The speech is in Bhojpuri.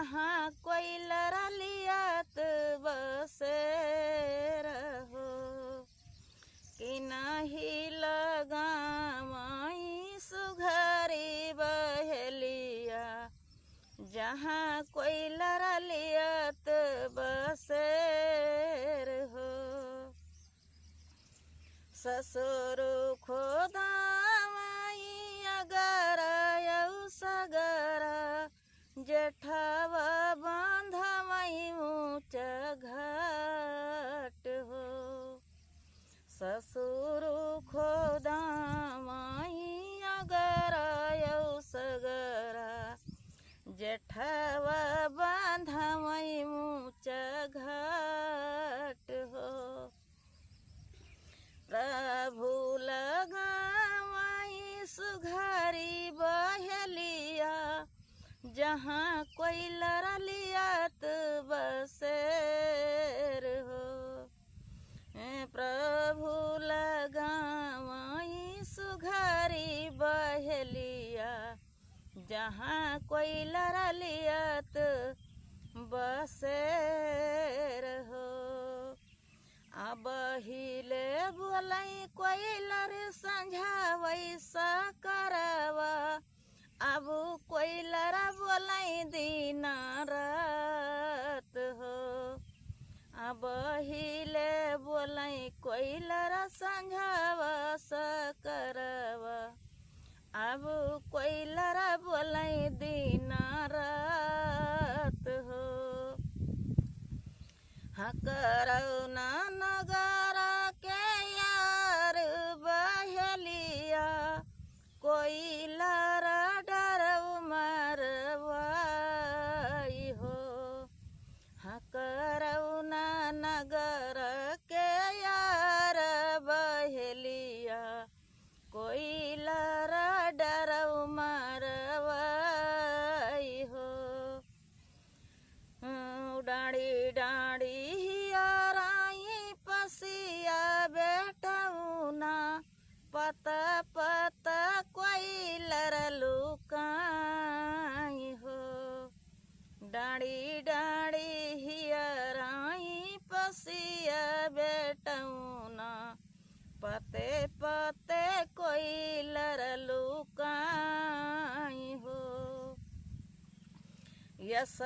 जहाँ कोई लड़ा लियात बसे रहो कि नहीं लगावाई सुघरी बहेलिया जहाँ कोई लड़ा लियात बसे रहो ससुर खोदावाई अगर यऊ सगर जेठवा बांधवाई ऊंच घाट हो ससुर खोदावाई अगर यऊ सगर जेठवा बांधवाई ऊंच घाट हो प्रभु लगावाई सुघरी बहेलिया जहाँ कोई लड़ा लियात बसेर हो प्रभु लगावाई सुघरी बहेलिया जहाँ कोई लड़ा लियात बसेर हो अब हिले बोलाई कोई लर संझा वैसा करवा अब कोई लरा बोलाई दिन रात हो अब हिले बोलाई कोई लरा संझा वैसा करवा अब कोई लरा बोलाई दिन रात हो करौना नगर के यार बहेलिया कोई लड़ा डरऊ मरवाई हो करौना नगर के यार बहेलिया कोई लड़ा डरऊ मरवाई हो डाड़ी डाड़ी हियाराई पसिया बेटौना पता पता कोई लरलू काई हो डाड़ी डाड़ी हियाराई पसिया बेटौना पते पते कोई लरलू काई हो यस